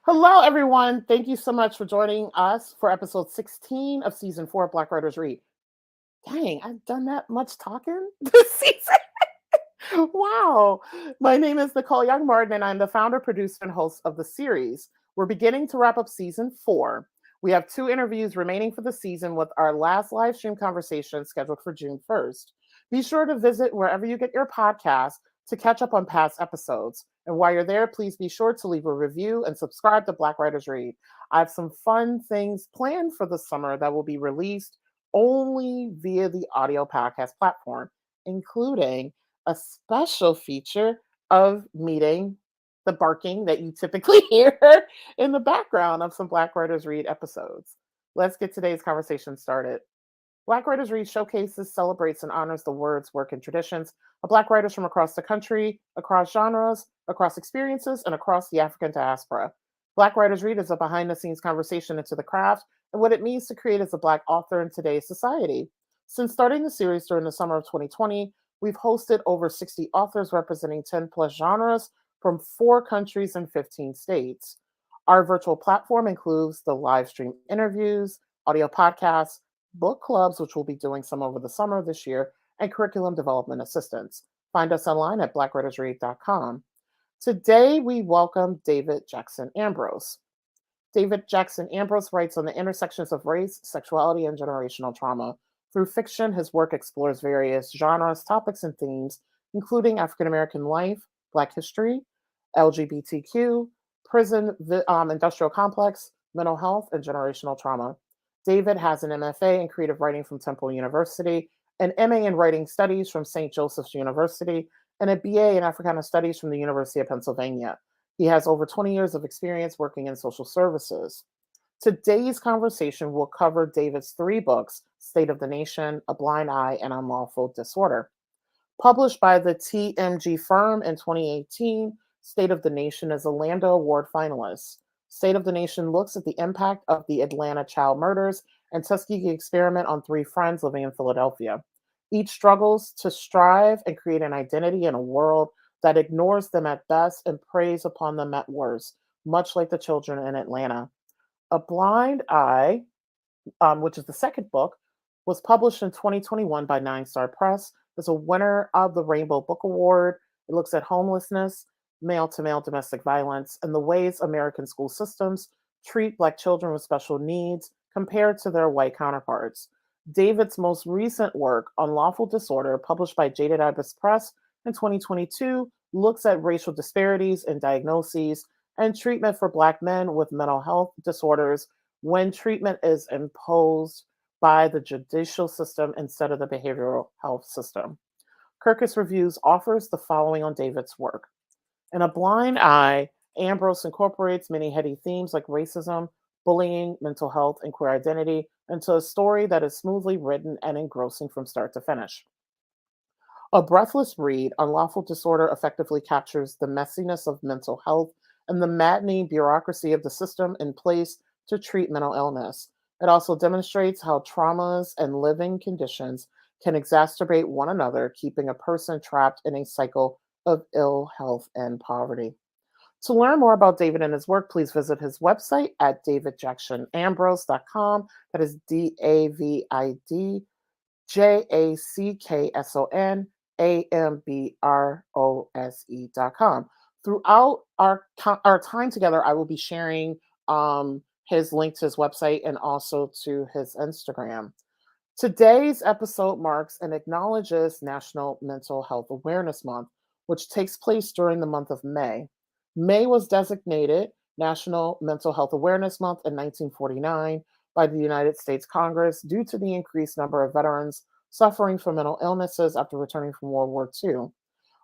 Hello, everyone. Thank you so much for joining us for episode 16 of season 4 of Black Writers Read. Dang, I've done that much talking this season. Wow. My name is Nicole Young Martin, and I'm the founder, producer, and host of the series. We're beginning to wrap up season 4. We have 2 interviews remaining for the season, with our last live stream conversation scheduled for June 1st. Be sure to visit wherever you get your podcast to catch up on past episodes. And while you're there, please be sure to leave a review and subscribe to Black Writers Read. I have some fun things planned for the summer that will be released only via the audio podcast platform, including a special feature of meeting the barking that you typically hear in the background of some Black Writers Read episodes. Let's get today's conversation started. Black Writers Read showcases, celebrates, and honors the words, work, and traditions of Black writers from across the country, across genres, across experiences, and across the African diaspora. Black Writers Read is a behind the scenes conversation into the craft and what it means to create as a Black author in today's society. Since starting the series during the summer of 2020, we've hosted over 60 authors representing 10 plus genres from 4 countries and 15 states. Our virtual platform includes the live stream interviews, audio podcasts, book clubs, which we'll be doing some over the summer this year, and curriculum development assistance. Find us online at blackwritersread.com. Today, we welcome David Jackson Ambrose. David Jackson Ambrose writes on the intersections of race, sexuality, and generational trauma. Through fiction, his work explores various genres, topics, and themes, including African American life, Black history, LGBTQ, prison industrial complex, mental health, and generational trauma. David has an MFA in creative writing from Temple University, an MA in writing studies from St. Joseph's University, and a BA in Africana Studies from the University of Pennsylvania. He has over 20 years of experience working in social services. Today's conversation will cover David's 3 books, State of the Nation, A Blind Eye, and Unlawful Disorder. Published by the TMG Firm in 2018, State of the Nation is a Lambda Award finalist. State of the Nation looks at the impact of the Atlanta child murders and Tuskegee experiment on 3 friends living in Philadelphia. Each struggles to strive and create an identity in a world that ignores them at best and preys upon them at worst, much like the children in Atlanta. A Blind Eye, which is the second book, was published in 2021 by NineStar Press. It's a winner of the Rainbow Book Award. It looks at homelessness, male-to-male domestic violence, and the ways American school systems treat Black children with special needs compared to their white counterparts. David's most recent work, Unlawful Disorder, published by Jaded Ibis Press in 2022, looks at racial disparities in diagnoses and treatment for Black men with mental health disorders when treatment is imposed by the judicial system instead of the behavioral health system. Kirkus Reviews offers the following on David's work. In A Blind Eye, Ambrose incorporates many heady themes like racism, bullying, mental health, and queer identity into a story that is smoothly written and engrossing from start to finish. A breathless read, Unlawful Disorder effectively captures the messiness of mental health and the maddening bureaucracy of the system in place to treat mental illness. It also demonstrates how traumas and living conditions can exacerbate one another, keeping a person trapped in a cycle of ill health and poverty. To learn more about David and his work, please visit his website at davidjacksonambrose.com. That is DavidJacksonAmbrose.com. Throughout our time together, I will be sharing his link to his website and also to his Instagram. Today's episode marks and acknowledges National Mental Health Awareness Month, which takes place during the month of May. May was designated National Mental Health Awareness Month in 1949 by the United States Congress due to the increased number of veterans suffering from mental illnesses after returning from World War II.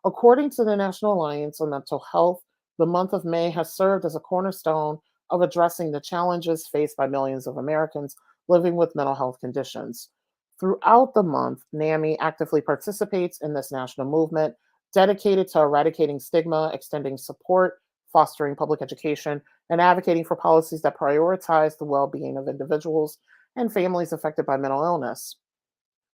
According to the National Alliance on Mental Health, the month of May has served as a cornerstone of addressing the challenges faced by millions of Americans living with mental health conditions. Throughout the month, NAMI actively participates in this national movement dedicated to eradicating stigma, extending support, fostering public education, and advocating for policies that prioritize the well-being of individuals and families affected by mental illness.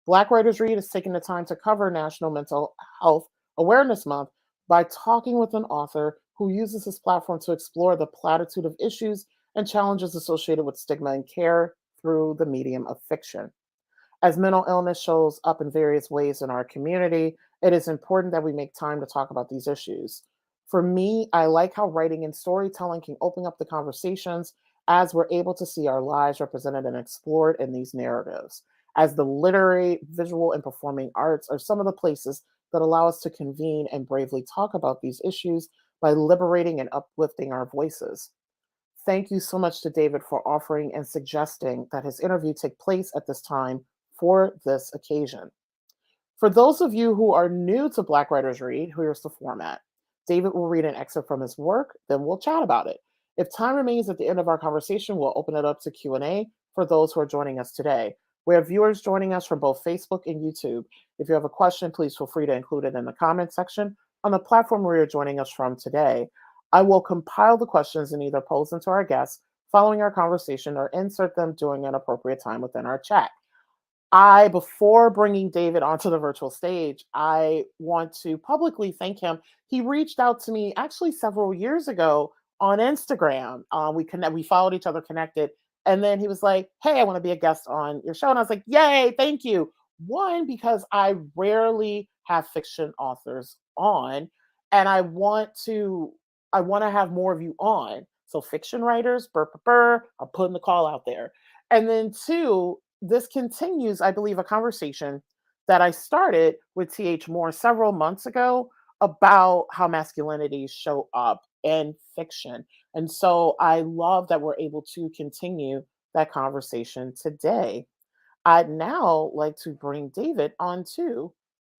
Black Writers Read has taken the time to cover National Mental Health Awareness Month by talking with an author who uses his platform to explore the platitude of issues and challenges associated with stigma and care through the medium of fiction. As mental illness shows up in various ways in our community, it is important that we make time to talk about these issues. For me, I like how writing and storytelling can open up the conversations as we're able to see our lives represented and explored in these narratives. As the literary, visual, and performing arts are some of the places that allow us to convene and bravely talk about these issues by liberating and uplifting our voices. Thank you so much to David for offering and suggesting that his interview take place at this time for this occasion. For those of you who are new to Black Writers Read, here's the format. David will read an excerpt from his work, then we'll chat about it. If time remains at the end of our conversation, we'll open it up to Q&A for those who are joining us today. We have viewers joining us from both Facebook and YouTube. If you have a question, please feel free to include it in the comment section on the platform where you're joining us from today. I will compile the questions and either pose them to our guests following our conversation or insert them during an appropriate time within our chat. Before bringing David onto the virtual stage, I want to publicly thank him. He reached out to me actually several years ago on Instagram. We followed each other, connected, and then he was like, "Hey, I want to be a guest on your show," and I was like, "Yay, thank you!" One, because I rarely have fiction authors on, and I want to have more of you on. So fiction writers, burr, burr, burr, I'm putting the call out there. And then two, this continues, I believe, a conversation that I started with TH Moore several months ago about how masculinities show up in fiction. And so I love that we're able to continue that conversation today. I'd now like to bring David onto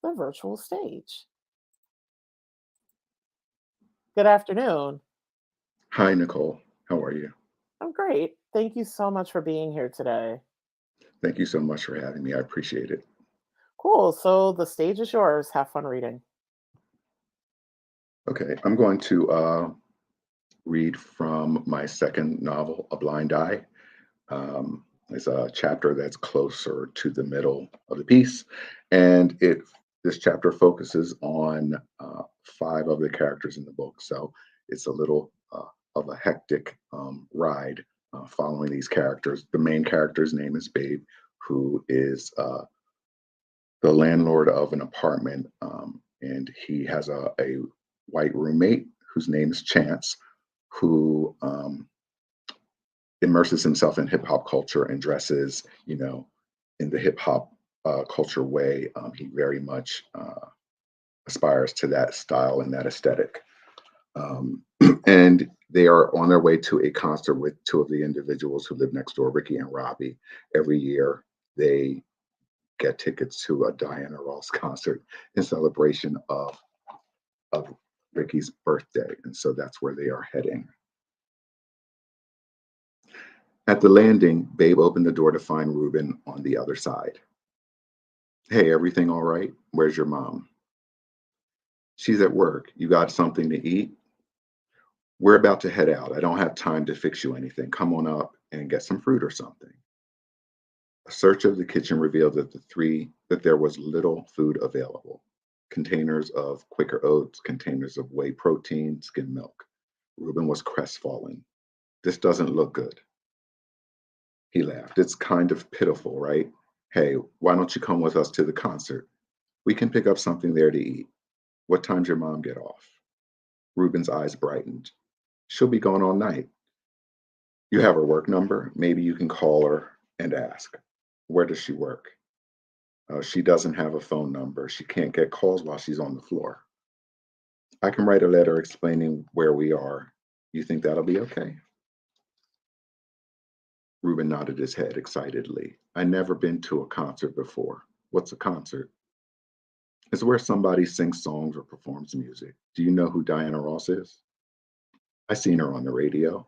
the virtual stage. Good afternoon. Hi, Nicole. How are you? I'm great. Thank you so much for being here today. Thank you so much for having me. I appreciate it. Cool. So the stage is yours. Have fun reading. Okay, I'm going to read from my second novel, A Blind Eye. It's a chapter that's closer to the middle of the piece, and this chapter focuses on five of the characters in the book. So it's a little of a hectic ride following these characters. The main character's name is Babe, who is the landlord of an apartment, and he has a white roommate whose name is Chance, who immerses himself in hip hop culture and dresses, in the hip hop culture way. He very much aspires to that style and that aesthetic. And they are on their way to a concert with two of the individuals who live next door, Ricky and Robbie. Every year, they get tickets to a Diana Ross concert in celebration of Ricky's birthday. And so that's where they are heading. At the landing, Babe opened the door to find Ruben on the other side. Hey, everything all right? Where's your mom? She's at work. You got something to eat? We're about to head out. I don't have time to fix you anything. Come on up and get some fruit or something. A search of the kitchen revealed that there was little food available. Containers of Quaker oats, containers of whey protein, skim milk. Ruben was crestfallen. This doesn't look good. He laughed. It's kind of pitiful, right? Hey, why don't you come with us to the concert? We can pick up something there to eat. What time's your mom get off? Ruben's eyes brightened. She'll be gone all night. You have her work number. Maybe you can call her and ask. Where does she work? She doesn't have a phone number. She can't get calls while she's on the floor. I can write a letter explaining where we are. You think that'll be okay? Ruben nodded his head excitedly. I've never been to a concert before. What's a concert? It's where somebody sings songs or performs music. Do you know who Diana Ross is? I seen her on the radio.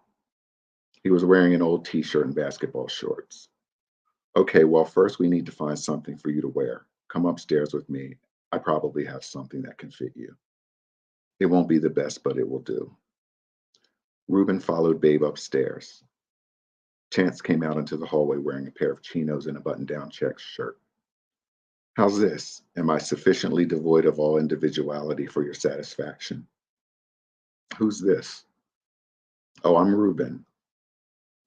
He was wearing an old t-shirt and basketball shorts. Okay, well, first we need to find something for you to wear. Come upstairs with me. I probably have something that can fit you. It won't be the best, but it will do. Ruben followed Babe upstairs. Chance came out into the hallway wearing a pair of chinos and a button-down check shirt. How's this? Am I sufficiently devoid of all individuality for your satisfaction? Who's this? Oh, I'm Ruben.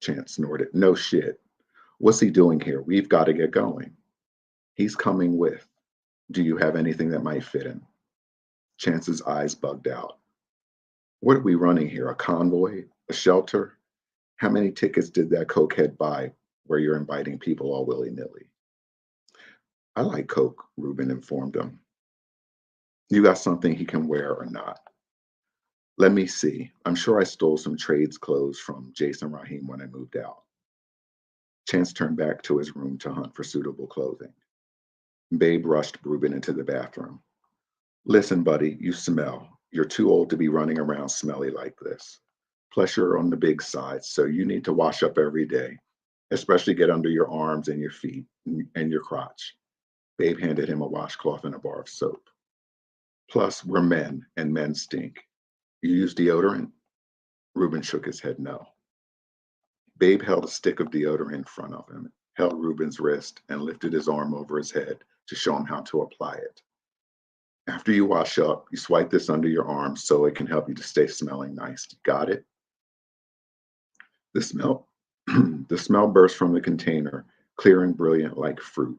Chance snorted. No shit. What's he doing here? We've got to get going. He's coming with. Do you have anything that might fit him? Chance's eyes bugged out. What are we running here? A convoy? A shelter? How many tickets did that cokehead buy where you're inviting people all willy-nilly? I like coke, Ruben informed him. You got something he can wear or not? Let me see. I'm sure I stole some trades clothes from Jason Rahim when I moved out. Chance turned back to his room to hunt for suitable clothing. Babe rushed Ruben into the bathroom. Listen, buddy, you smell. You're too old to be running around smelly like this. Plus, you're on the big side, so you need to wash up every day, especially get under your arms and your feet and your crotch. Babe handed him a washcloth and a bar of soap. Plus, we're men, and men stink. You use deodorant? Ruben shook his head no. Babe held a stick of deodorant in front of him, held Ruben's wrist, and lifted his arm over his head to show him how to apply it. After you wash up, you swipe this under your arm so it can help you to stay smelling nice. Got it? The smell, the smell burst from the container, clear and brilliant like fruit,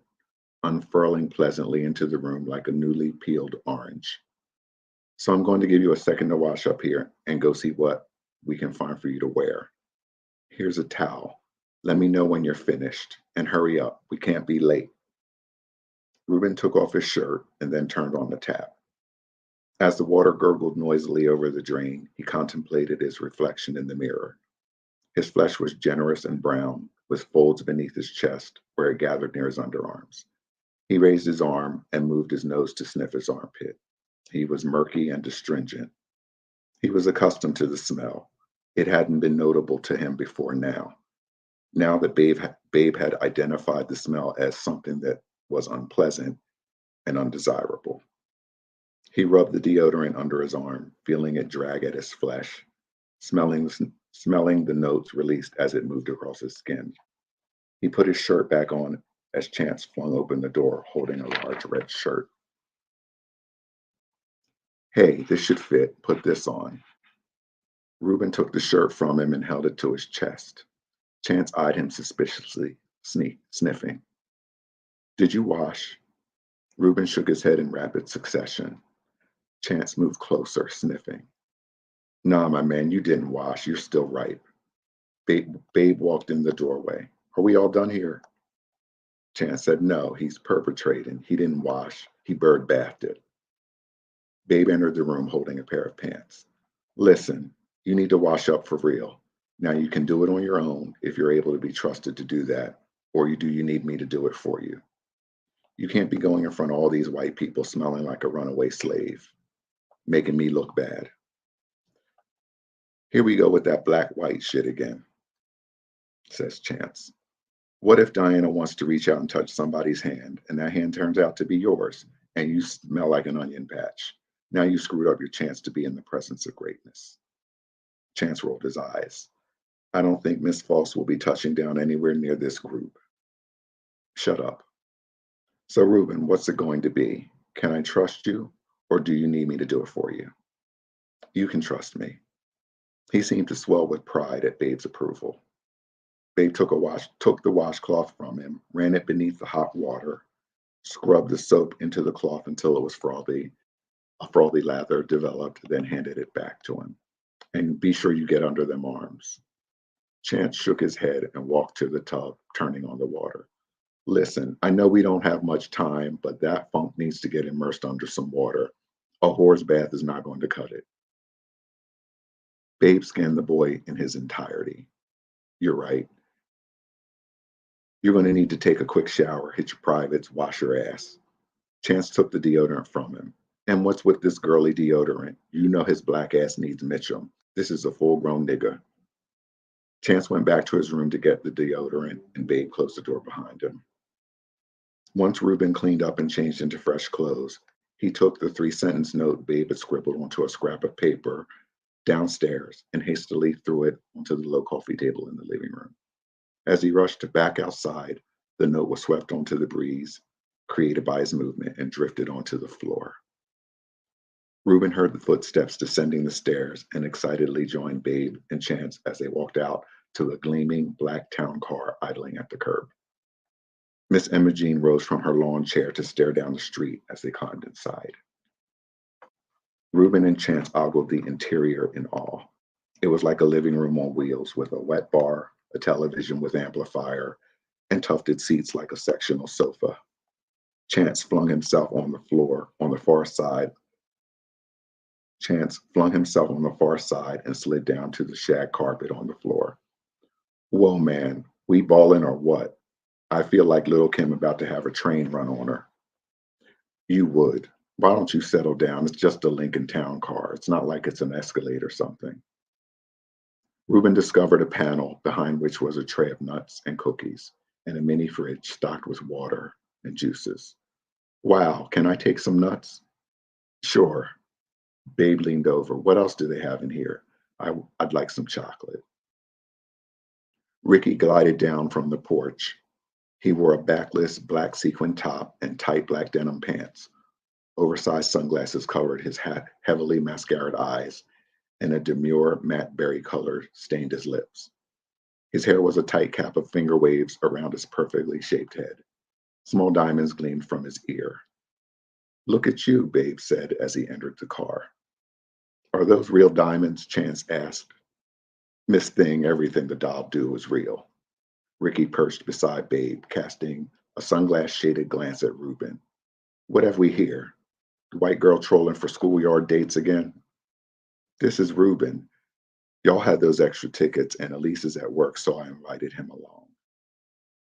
unfurling pleasantly into the room like a newly peeled orange. So I'm going to give you a second to wash up here and go see what we can find for you to wear. Here's a towel. Let me know when you're finished and hurry up. We can't be late. Ruben took off his shirt and then turned on the tap. As the water gurgled noisily over the drain, he contemplated his reflection in the mirror. His flesh was generous and brown, with folds beneath his chest where it gathered near his underarms. He raised his arm and moved his nose to sniff his armpit. He was murky and astringent. He was accustomed to the smell. It hadn't been notable to him before now. Now that Babe had identified the smell as something that was unpleasant and undesirable. He rubbed the deodorant under his arm, feeling it drag at his flesh, smelling the notes released as it moved across his skin. He put his shirt back on as Chance flung open the door, holding a large red shirt. Hey, this should fit. Put this on. Ruben took the shirt from him and held it to his chest. Chance eyed him suspiciously, sniffing. Did you wash? Ruben shook his head in rapid succession. Chance moved closer, sniffing. Nah, my man, you didn't wash. You're still ripe. Babe walked in the doorway. Are we all done here? Chance said no, he's perpetrating. He didn't wash. He bird bathed it. Babe entered the room holding a pair of pants. Listen, you need to wash up for real. Now you can do it on your own if you're able to be trusted to do that, or you need me to do it for you. You can't be going in front of all these white people smelling like a runaway slave, making me look bad. Here we go with that black-white shit again, says Chance. What if Diana wants to reach out and touch somebody's hand, and that hand turns out to be yours, and you smell like an onion patch? Now you screwed up your chance to be in the presence of greatness. Chance rolled his eyes. I don't think Miss False will be touching down anywhere near this group. Shut up. So, Ruben, what's it going to be? Can I trust you, or do you need me to do it for you? You can trust me. He seemed to swell with pride at Babe's approval. Babe took the washcloth from him, ran it beneath the hot water, scrubbed the soap into the cloth until it was frothy. A frothy lather developed, then handed it back to him. And be sure you get under them arms. Chance shook his head and walked to the tub, turning on the water. Listen, I know we don't have much time, but that funk needs to get immersed under some water. A whore's bath is not going to cut it. Babe scanned the boy in his entirety. You're right. You're going to need to take a quick shower, hit your privates, wash your ass. Chance took the deodorant from him. And what's with this girly deodorant? You know his black ass needs Mitchum. This is a full-grown nigga. Chance went back to his room to get the deodorant, and Babe closed the door behind him. Once Ruben cleaned up and changed into fresh clothes, he took the 3-sentence note Babe had scribbled onto a scrap of paper downstairs and hastily threw it onto the low coffee table in the living room. As he rushed back outside, the note was swept onto the breeze created by his movement and drifted onto the floor. Reuben heard the footsteps descending the stairs and excitedly joined Babe and Chance as they walked out to a gleaming black town car idling at the curb. Miss Imogene rose from her lawn chair to stare down the street as they climbed inside. Reuben and Chance ogled the interior in awe. It was like a living room on wheels with a wet bar, a television with amplifier, and tufted seats like a sectional sofa. Chance flung himself on the floor on the far side. Chance flung himself on the far side and slid down to the shag carpet on the floor. Whoa, man, we ballin' or what? I feel like Little Kim about to have a train run on her. You would. Why don't you settle down? It's just a Lincoln Town car. It's not like it's an Escalade or something. Reuben discovered a panel behind which was a tray of nuts and cookies and a mini fridge stocked with water and juices. Wow, can I take some nuts? Sure. Babe leaned over. What else do they have in here? I'd like some chocolate. Ricky glided down from the porch. He wore a backless black sequin top and tight black denim pants. Oversized sunglasses covered his heavily mascaraed eyes, and a demure matte berry color stained his lips. His hair was a tight cap of finger waves around his perfectly shaped head. Small diamonds gleamed from his ear. Look at you, Babe said as he entered the car. Are those real diamonds? Chance asked. Miss Thing, everything the doll do is real. Ricky perched beside Babe, casting a sunglass-shaded glance at Reuben. What have we here? The white girl trolling for schoolyard dates again? This is Reuben. Y'all had those extra tickets, and Elise is at work, so I invited him along.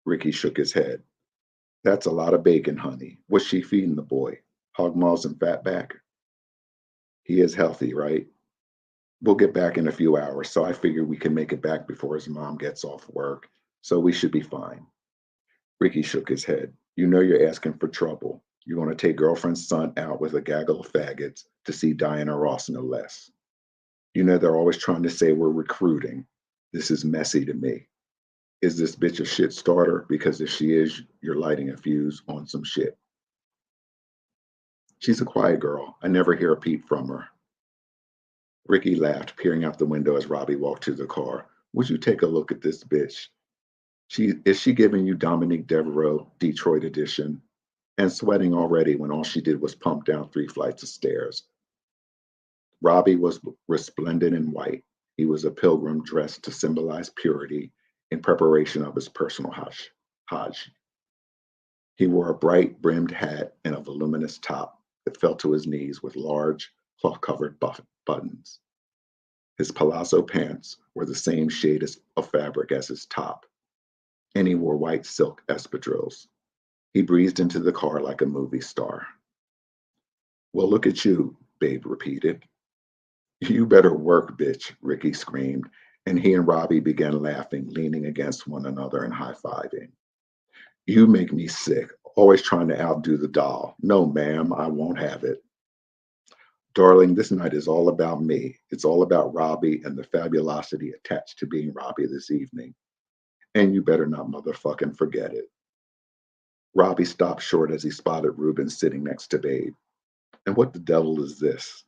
Ricky shook his head. That's a lot of bacon, honey. What's she feeding the boy? Hog maws and fatback? He is healthy, right? We'll get back in a few hours, so I figure we can make it back before his mom gets off work, so we should be fine. Ricky shook his head. You know you're asking for trouble. You're going to take girlfriend's son out with a gaggle of faggots to see Diana Ross, no less. You know they're always trying to say we're recruiting. This is messy to me. Is this bitch a shit starter? Because if she is, you're lighting a fuse on some shit. She's a quiet girl. I never hear a peep from her. Ricky laughed, peering out the window as Robbie walked to the car. Would you take a look at this bitch? Is she giving you Dominique Devereaux, Detroit edition? And sweating already when all she did was pump down 3 flights of stairs. Robbie was resplendent in white. He was a pilgrim dressed to symbolize purity in preparation of his personal Hajj. He wore a bright brimmed hat and a voluminous top that fell to his knees with large cloth-covered buttons. His palazzo pants were the same shade of fabric as his top, and he wore white silk espadrilles. He breezed into the car like a movie star. Well, look at you, Babe repeated. You better work, bitch, Ricky screamed, and he and Robbie began laughing, leaning against one another and high-fiving. You make me sick, always trying to outdo the doll. No, ma'am, I won't have it. Darling, this night is all about me. It's all about Robbie and the fabulosity attached to being Robbie this evening. And you better not motherfucking forget it. Robbie stopped short as he spotted Reuben sitting next to Babe. And what the devil is this?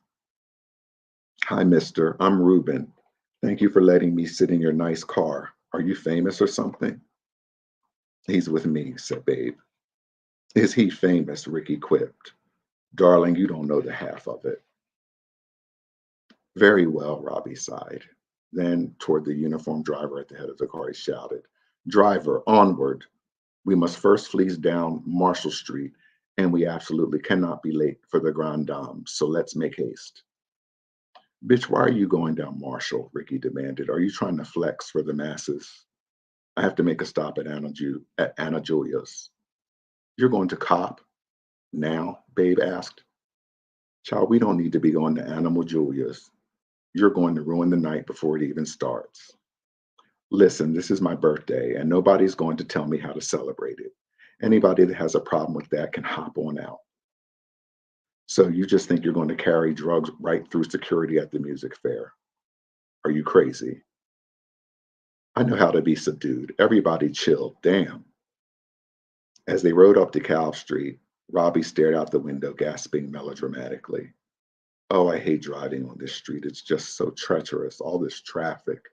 Hi, mister. I'm Reuben. Thank you for letting me sit in your nice car. Are you famous or something? He's with me, said Babe. Is he famous? Ricky quipped. Darling, you don't know the half of it. Very well, Robbie sighed. Then, toward the uniformed driver at the head of the car, he shouted, Driver, onward. We must first fleece down Marshall Street, and we absolutely cannot be late for the Grand Dame, so let's make haste. Bitch, why are you going down Marshall? Ricky demanded. Are you trying to flex for the masses? I have to make a stop at Anna Julia's. You're going to cop? Now? Babe asked. Child, we don't need to be going to Animal Julia's. You're going to ruin the night before it even starts. Listen, this is my birthday, and nobody's going to tell me how to celebrate it. Anybody that has a problem with that can hop on out. So you just think you're going to carry drugs right through security at the music fair? Are you crazy? I know how to be subdued. Everybody chill. Damn. As they rode up DeKalb Street, Robbie stared out the window, gasping melodramatically. Oh, I hate driving on this street. It's just so treacherous, all this traffic.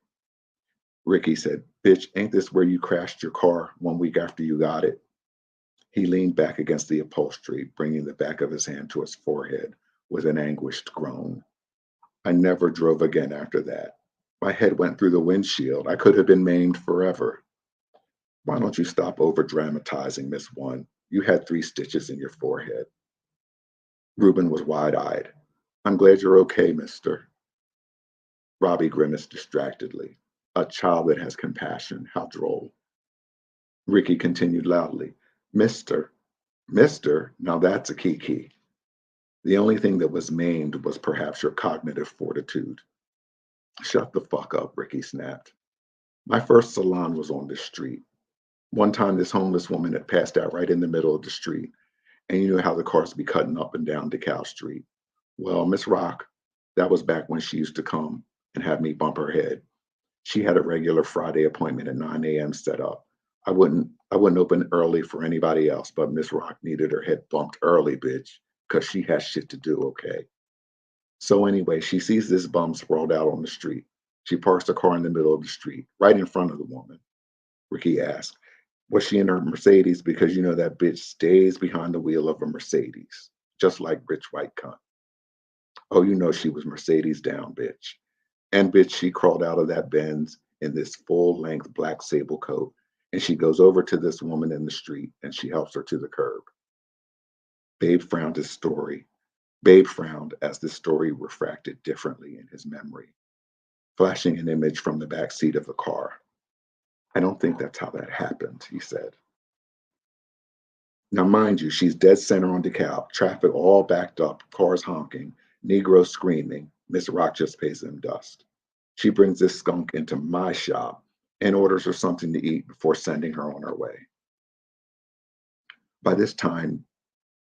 Ricky said, Bitch, ain't this where you crashed your car 1 week after you got it? He leaned back against the upholstery, bringing the back of his hand to his forehead with an anguished groan. I never drove again after that. My head went through the windshield. I could have been maimed forever. Why don't you stop over dramatizing, Miss One? You had 3 stitches in your forehead. Reuben was wide-eyed. I'm glad you're okay, mister. Robbie grimaced distractedly. A child that has compassion. How droll. Ricky continued loudly. Mister. Mister? Now that's a key. The only thing that was maimed was perhaps your cognitive fortitude. Shut the fuck up, Ricky snapped. My first salon was on this street. One time this homeless woman had passed out right in the middle of the street, and you know how the cars be cutting up and down DeKalb Street. Well, Miss Rock, that was back when she used to come and have me bump her head. She had a regular Friday appointment at 9 a.m. set up. I wouldn't open early for anybody else, but Miss Rock needed her head bumped early, bitch, because she has shit to do, okay? So anyway, she sees this bum sprawled out on the street. She parks the car in the middle of the street, right in front of the woman. Ricky asked, was she in her Mercedes? Because you know that bitch stays behind the wheel of a Mercedes, just like rich white cunt. Oh, you know she was Mercedes down, bitch. And bitch, she crawled out of that Benz in this full-length black sable coat, and she goes over to this woman in the street, and she helps her to the curb. Babe frowned as the story refracted differently in his memory, flashing an image from the back seat of the car. I don't think that's how that happened, he said. Now, mind you, she's dead center on DeKalb, traffic all backed up, cars honking, Negroes screaming. Miss Rock just pays them dust. She brings this skunk into my shop and orders her something to eat before sending her on her way. By this time,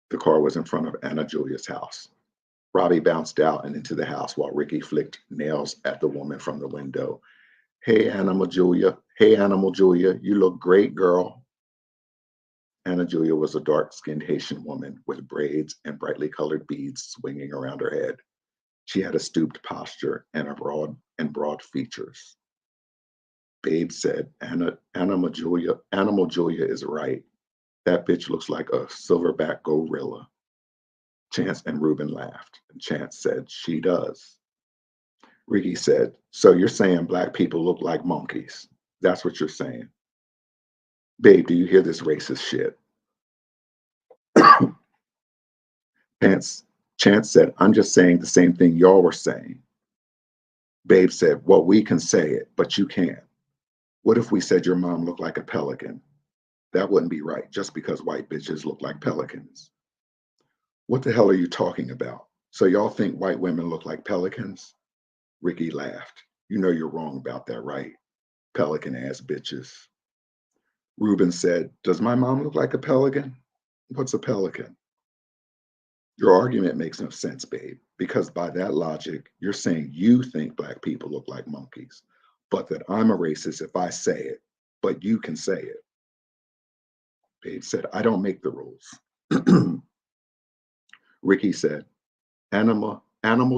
the car was in front of Anna Julia's house. Robbie bounced out and into the house while Ricky flicked nails at the woman from the window. Hey, Animal Julia. Hey, Animal Julia. You look great, girl. Anna Julia was a dark-skinned Haitian woman with braids and brightly colored beads swinging around her head. She had a stooped posture and broad features. Babe said, Animal Julia is right. That bitch looks like a silverback gorilla. Chance and Reuben laughed, and Chance said, she does. Ricky said, so you're saying black people look like monkeys? That's what you're saying? Babe, do you hear this racist shit? Chance said, I'm just saying the same thing y'all were saying. Babe said, well, we can say it, but you can't. What if we said your mom looked like a pelican? That wouldn't be right, just because white bitches look like pelicans. What the hell are you talking about? So y'all think white women look like pelicans? Ricky laughed. You know you're wrong about that, right? Pelican ass bitches. Reuben said, does my mom look like a pelican? What's a pelican? Your argument makes no sense, babe, because by that logic, you're saying you think black people look like monkeys, but that I'm a racist if I say it, but you can say it. Babe said, I don't make the rules. Ricky said, Animal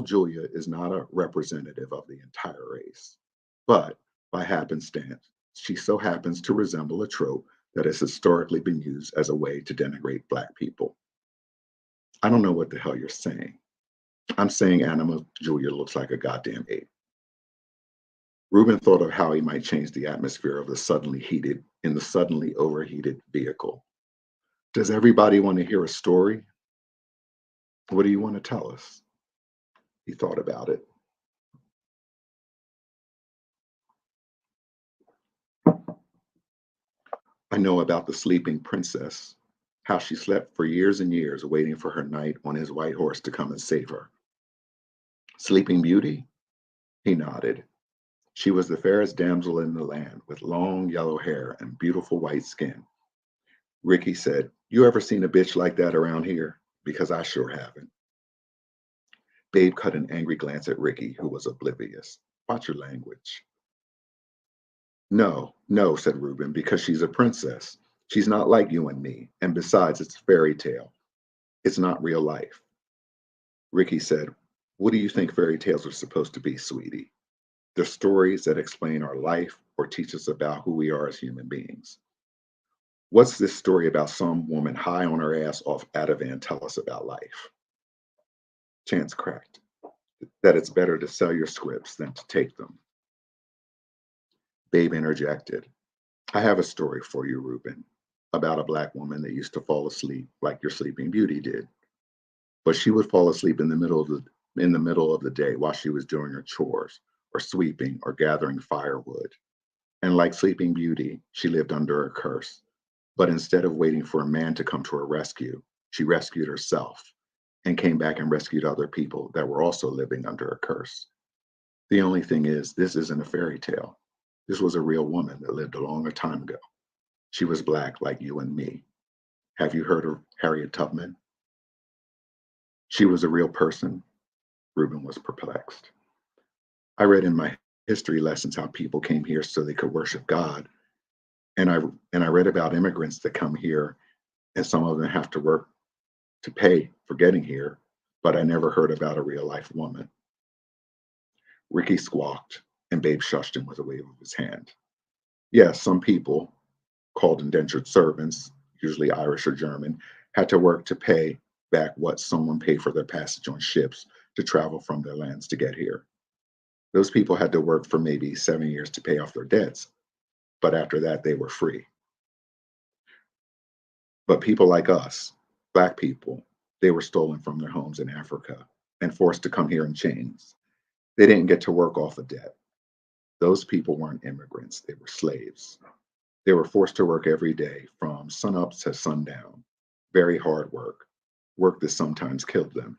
Julia is not a representative of the entire race, but by happenstance, she so happens to resemble a trope that has historically been used as a way to denigrate black people. I don't know what the hell you're saying. I'm saying Animal Julia looks like a goddamn ape. Reuben thought of how he might change the atmosphere of the suddenly overheated vehicle. Does everybody want to hear a story? What do you want to tell us? He thought about it. I know about the sleeping princess, how she slept for years and years waiting for her knight on his white horse to come and save her. Sleeping Beauty? He nodded. She was the fairest damsel in the land with long yellow hair and beautiful white skin. Ricky said, you ever seen a bitch like that around here? Because I sure haven't. Babe cut an angry glance at Ricky, who was oblivious. Watch your language. No, said Reuben, because she's a princess. She's not like you and me. And besides, it's a fairy tale. It's not real life. Ricky said, What do you think fairy tales are supposed to be, sweetie? They're stories that explain our life or teach us about who we are as human beings. What's this story about some woman high on her ass off Ativan tell us about life? Chance cracked that it's better to sell your scripts than to take them. Babe interjected, I have a story for you, Reuben, about a Black woman that used to fall asleep like your Sleeping Beauty did. But she would fall asleep in the middle of the day while she was doing her chores or sweeping or gathering firewood. And like Sleeping Beauty, she lived under a curse. But instead of waiting for a man to come to her rescue, she rescued herself and came back and rescued other people that were also living under a curse. The only thing is, this isn't a fairy tale. This was a real woman that lived a long time ago. She was Black like you and me. Have you heard of Harriet Tubman? She was a real person. Reuben was perplexed. I read in my history lessons how people came here so they could worship God. And I read about immigrants that come here and some of them have to work to pay for getting here, but I never heard about a real life woman. Ricky squawked and Babe shushed him with a wave of his hand. Yes, some people, called indentured servants, usually Irish or German, had to work to pay back what someone paid for their passage on ships to travel from their lands to get here. Those people had to work for maybe 7 years to pay off their debts, but after that, they were free. But people like us, Black people, they were stolen from their homes in Africa and forced to come here in chains. They didn't get to work off a debt. Those people weren't immigrants, they were slaves. They were forced to work every day from sunup to sundown. Very hard work, work that sometimes killed them.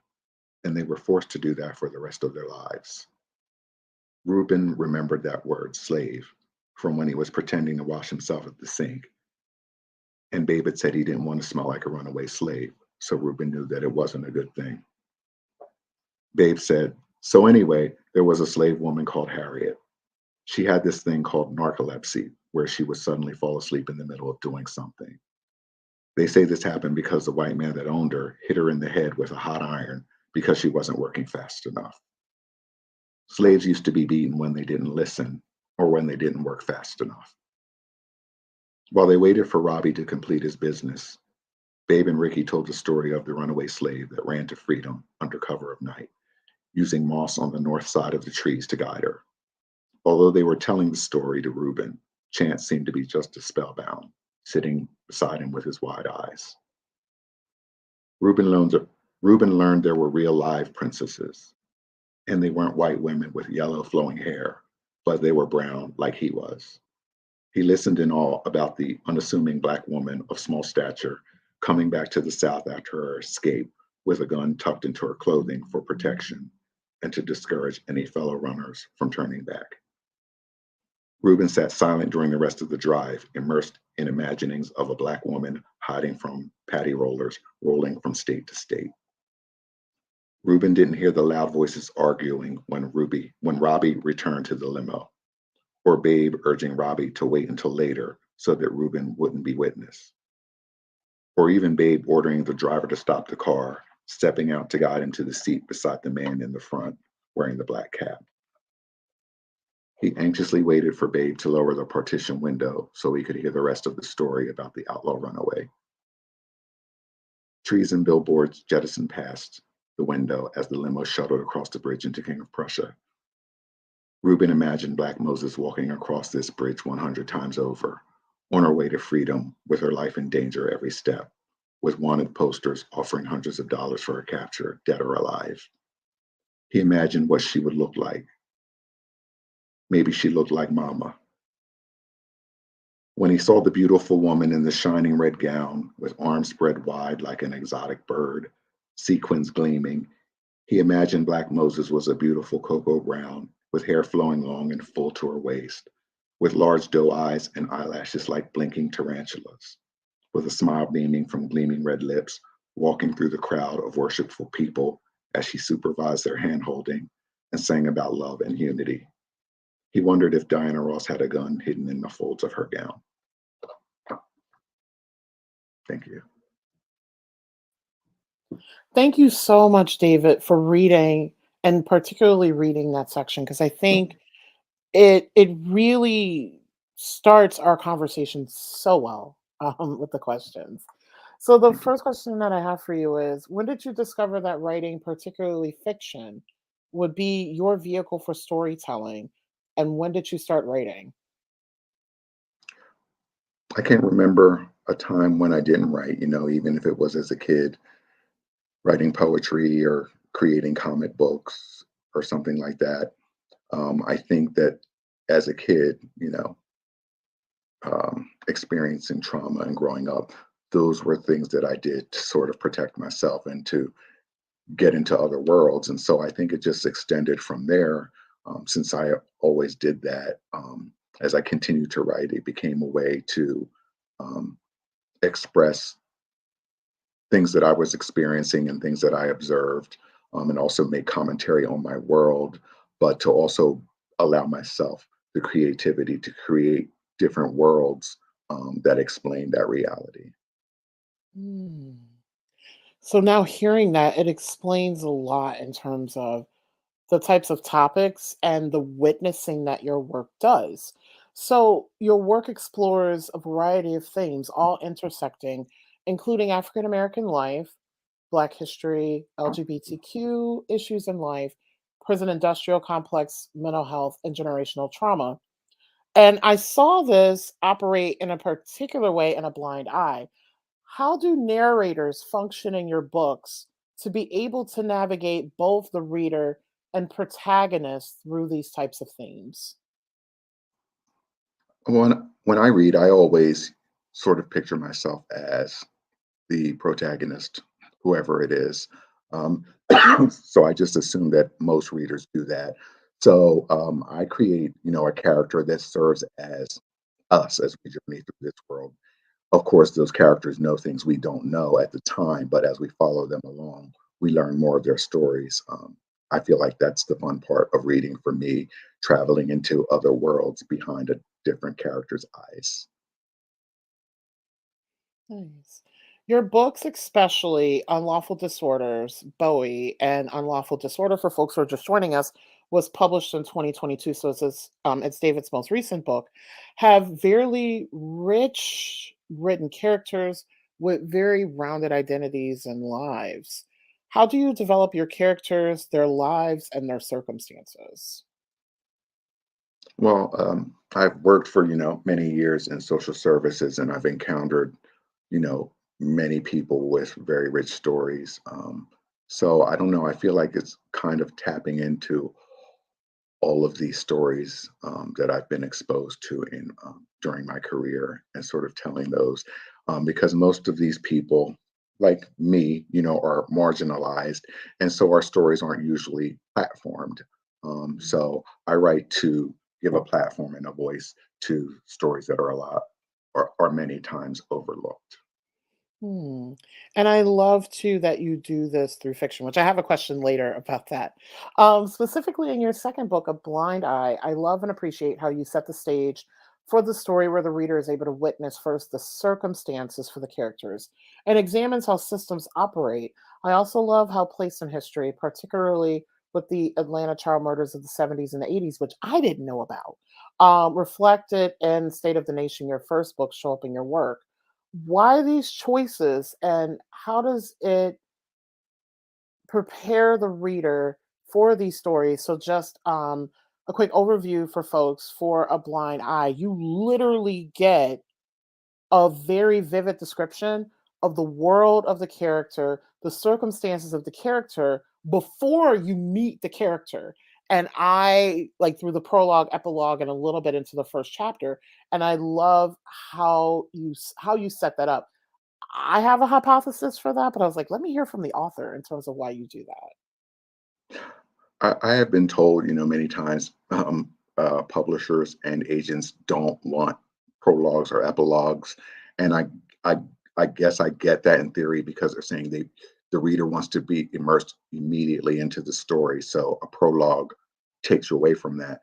And they were forced to do that for the rest of their lives. Reuben remembered that word, slave, from when he was pretending to wash himself at the sink. And Babe had said he didn't want to smell like a runaway slave, so Reuben knew that it wasn't a good thing. Babe said, so anyway, there was a slave woman called Harriet. She had this thing called narcolepsy, where she would suddenly fall asleep in the middle of doing something. They say this happened because the white man that owned her hit her in the head with a hot iron because she wasn't working fast enough. Slaves used to be beaten when they didn't listen or when they didn't work fast enough. While they waited for Robbie to complete his business, Babe and Ricky told the story of the runaway slave that ran to freedom under cover of night, using moss on the north side of the trees to guide her. Although they were telling the story to Reuben, Chance seemed to be just as spellbound, sitting beside him with his wide eyes. Reuben learned there were real live princesses, and they weren't white women with yellow flowing hair, but they were brown like he was. He listened in awe about the unassuming Black woman of small stature coming back to the South after her escape with a gun tucked into her clothing for protection and to discourage any fellow runners from turning back. Reuben sat silent during the rest of the drive, immersed in imaginings of a Black woman hiding from paddy rollers, rolling from state to state. Reuben didn't hear the loud voices arguing when Robbie returned to the limo, or Babe urging Robbie to wait until later so that Reuben wouldn't be witness, or even Babe ordering the driver to stop the car, stepping out to guide him to the seat beside the man in the front wearing the black cap. He anxiously waited for Babe to lower the partition window so he could hear the rest of the story about the outlaw runaway. Trees and billboards jettisoned past the window as the limo shuttled across the bridge into King of Prussia. Reuben imagined Black Moses walking across this bridge 100 times over, on her way to freedom with her life in danger every step, with wanted posters offering hundreds of dollars for her capture, dead or alive. He imagined what she would look like. Maybe she looked like Mama. When he saw the beautiful woman in the shining red gown, with arms spread wide like an exotic bird, sequins gleaming, he imagined Black Moses was a beautiful cocoa brown, with hair flowing long and full to her waist, with large doe eyes and eyelashes like blinking tarantulas, with a smile beaming from gleaming red lips, walking through the crowd of worshipful people as she supervised their hand-holding and sang about love and unity. He wondered if Diana Ross had a gun hidden in the folds of her gown. Thank you. Thank you so much, David, for reading and particularly reading that section because I think it really starts our conversation so well, with the questions. So the Thank you. first question that I have for you is, when did you discover that writing, particularly fiction, would be your vehicle for storytelling, and when did you start writing? I can't remember a time when I didn't write, even if it was as a kid, writing poetry or creating comic books or something like that. I think that as a kid, experiencing trauma and growing up, those were things that I did to sort of protect myself and to get into other worlds. And so I think it just extended from there. Since I always did that, as I continued to write, it became a way to um, express things that I was experiencing and things that I observed, and also make commentary on my world, but to also allow myself the creativity to create different worlds that explain that reality. Hmm. So now hearing that, it explains a lot in terms of the types of topics and the witnessing that your work does. So, your work explores a variety of themes, all intersecting, including African American life, Black history, LGBTQ issues in life, prison industrial complex, mental health, and generational trauma. And I saw this operate in a particular way in A Blind Eye. How do narrators function in your books to be able to navigate both the reader and protagonist through these types of themes? When I read, I always sort of picture myself as the protagonist, whoever it is. Um, so I just assume that most readers do that. So I create, a character that serves as us as we journey through this world. Of course, those characters know things we don't know at the time, but as we follow them along, we learn more of their stories. I feel like that's the fun part of reading for me, traveling into other worlds behind a different character's eyes. Nice. Your books, especially Unlawful Disorders, Bowie, and Unlawful Disorder for folks who are just joining us, was published in 2022. So it's David's most recent book, have very rich written characters with very rounded identities and lives. How do you develop your characters, their lives, and their circumstances? Well, I've worked for, many years in social services, and I've encountered, many people with very rich stories. So I don't know. I feel like it's kind of tapping into all of these stories that I've been exposed to in during my career and sort of telling those, because most of these people, like me, are marginalized, and so our stories aren't usually platformed. So I write to give a platform and a voice to stories that are a lot or many times overlooked. Hmm. And I love too that you do this through fiction, which I have a question later about that. Specifically in your second book, A Blind Eye, I love and appreciate how you set the stage for the story where the reader is able to witness first the circumstances for the characters and examines how systems operate. I also love how place in history, particularly with the Atlanta child murders of the 70s and the 80s, which I didn't know about, reflected in State of the Nation, your first book, show up in your work. Why these choices, and how does it prepare the reader for these stories? So just a quick overview for folks. For A Blind Eye, you literally get a very vivid description of the world of the character, the circumstances of the character before you meet the character. And I like through the prologue, epilogue, and a little bit into the first chapter. And I love how you set that up. I have a hypothesis for that, but I was like, let me hear from the author in terms of why you do that. I have been told, many times, publishers and agents don't want prologues or epilogues, and I, I guess I get that in theory because they're saying the reader wants to be immersed immediately into the story, so a prologue takes you away from that.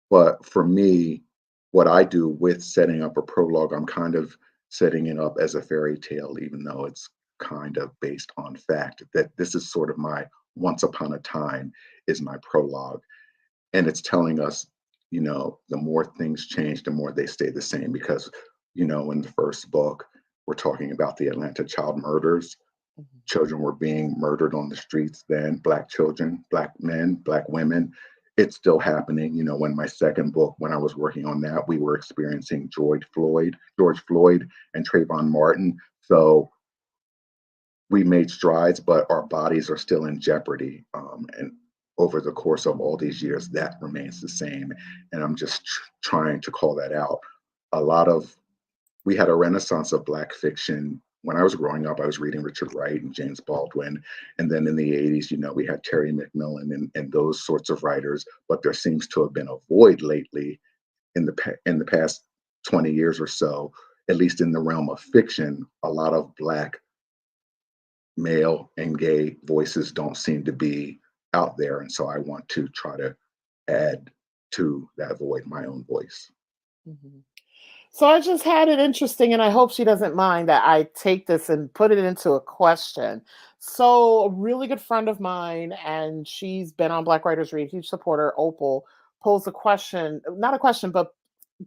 But for me, what I do with setting up a prologue, I'm kind of setting it up as a fairy tale, even though it's kind of based on fact. That this is sort of my Once Upon a Time is my prologue. And it's telling us, the more things change, the more they stay the same. Because, in the first book, we're talking about the Atlanta child murders. Mhm. Children were being murdered on the streets then, Black children, Black men, Black women. It's still happening. When my second book, when I was working on that, we were experiencing George Floyd and Trayvon Martin. So we made strides, but our bodies are still in jeopardy. And over the course of all these years, that remains the same. And I'm just trying to call that out. A lot of We had a renaissance of Black fiction. When I was growing up, I was reading Richard Wright and James Baldwin. And then in the 80s, we had Terry McMillan and those sorts of writers. But there seems to have been a void lately in the past 20 years or so, at least in the realm of fiction. A lot of Black male and gay voices don't seem to be out there. And so I want to try to add to that void my own voice. Mhm. So I just had it interesting, and I hope she doesn't mind that I take this and put it into a question. So a really good friend of mine, and she's been on Black Writers Read, huge supporter, Opal, posed a question, not a question, but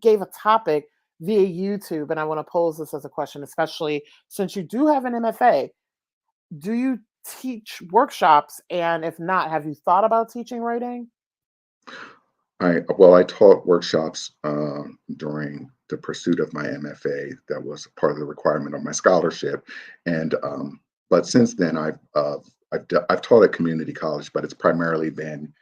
gave a topic via YouTube. And I want to pose this as a question, especially since you do have an MFA. Do you teach workshops? And if not, have you thought about teaching writing? I taught workshops during the pursuit of my MFA. That was part of the requirement of my scholarship, and but since then I've taught at community college, but it's primarily been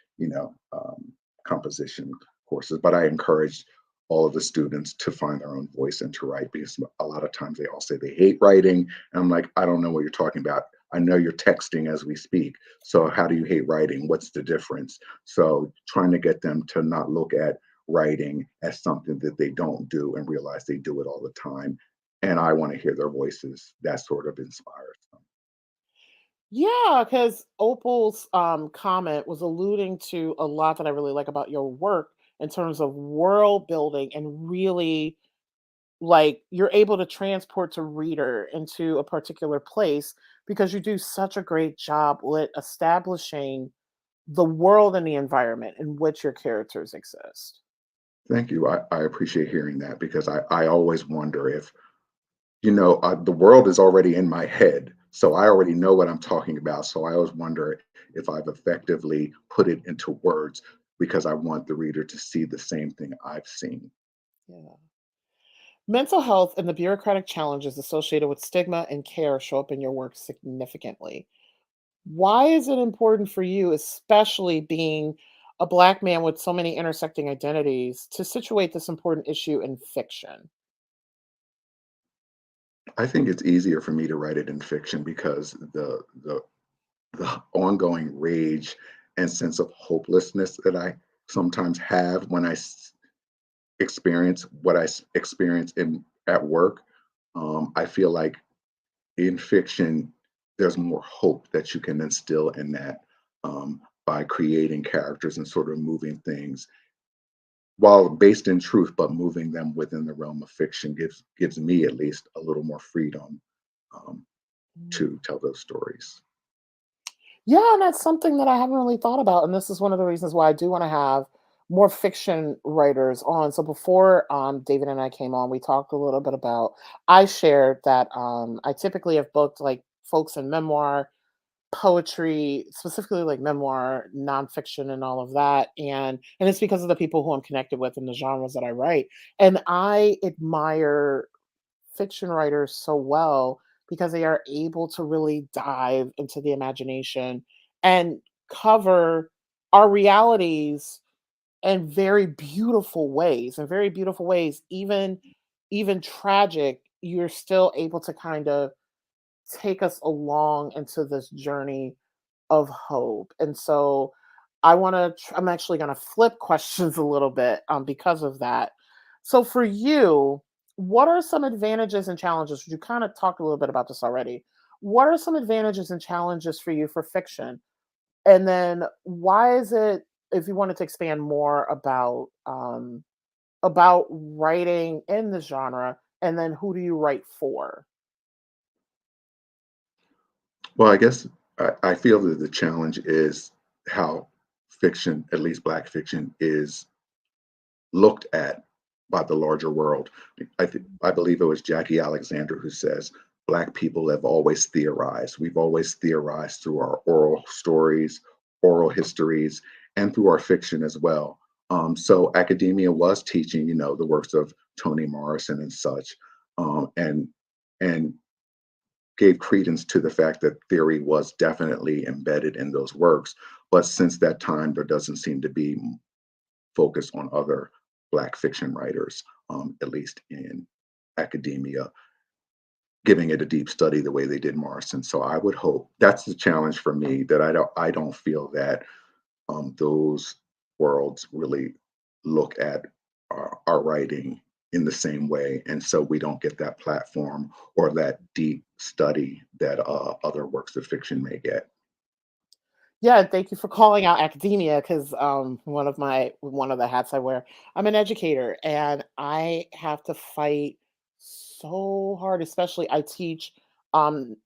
composition courses. But I encourage all of the students to find their own voice and to write, because a lot of times they all say they hate writing, and I'm like, I don't know what you're talking about. I know you're texting as we speak. So how do you hate writing? What's the difference? So trying to get them to not look at writing as something that they don't do and realize they do it all the time. And I want to hear their voices. That sort of inspires them. Yeah, because Opal's comment was alluding to a lot that I really like about your work in terms of world building and really like you're able to transport the reader into a particular place because you do such a great job with establishing the world and the environment in which your characters exist. Thank you. I appreciate hearing that, because I always wonder if, the world is already in my head. So I already know what I'm talking about. So I always wonder if I've effectively put it into words, because I want the reader to see the same thing I've seen. Yeah. Mental health and the bureaucratic challenges associated with stigma and care show up in your work significantly. Why is it important for you, especially being a Black man with so many intersecting identities, to situate this important issue in fiction? I think it's easier for me to write it in fiction, because the ongoing rage and sense of hopelessness that I sometimes have when experience what experience in at work. I feel like in fiction, there's more hope that you can instill in that, by creating characters and sort of moving things, while based in truth, but moving them within the realm of fiction gives me at least a little more freedom, um, Mm. to tell those stories. Yeah, and that's something that I haven't really thought about. And this is one of the reasons why I do want to have more fiction writers on. So before David and I came on, we talked a little bit about, I shared that I typically have booked like folks in memoir, poetry, specifically like memoir, nonfiction, and all of that. And it's because of the people who I'm connected with and the genres that I write. And I admire fiction writers so well because they are able to really dive into the imagination and cover our realities in very beautiful ways, even tragic. You're still able to kind of take us along into this journey of hope. And so I'm actually going to flip questions a little bit because of that. So for you, what are some advantages and challenges? You kind of talked a little bit about this already. What are some advantages and challenges for you for fiction? And then why is it, if you wanted to expand more about writing in the genre, and then who do you write for? Well, I guess I feel that the challenge is how fiction, at least Black fiction, is looked at by the larger world. I believe it was Jackie Alexander who says Black people have always theorized. We've always theorized through our oral stories, oral histories, and through our fiction as well. So academia was teaching, the works of Toni Morrison and such, and gave credence to the fact that theory was definitely embedded in those works. But since that time, there doesn't seem to be focus on other Black fiction writers, at least in academia, giving it a deep study the way they did Morrison. So I would hope that's the challenge for me, that I don't feel that those worlds really look at our writing in the same way, and so we don't get that platform or that deep study that other works of fiction may get. Yeah, thank you for calling out academia because one of the hats I wear, I'm an educator and I have to fight so hard, especially I teach um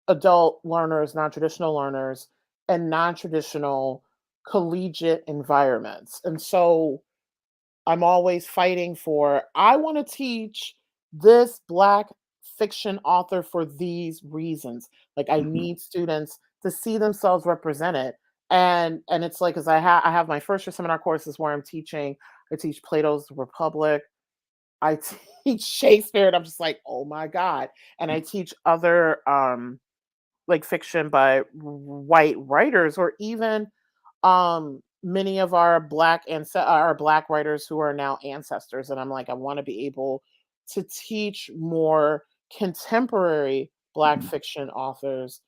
adult learners, non-traditional learners, and non-traditional collegiate environments. And so I'm always fighting for, I want to teach this Black fiction author for these reasons. Like I Mhm. need students to see themselves represented. And it's like, because I have my first year seminar courses where I teach Plato's Republic, I teach Shakespeare, and I'm just like, oh my God. And I teach other like fiction by white writers, or even many of our black writers who are now ancestors. And I'm like, I want to be able to teach more contemporary Black Mhm. fiction authors,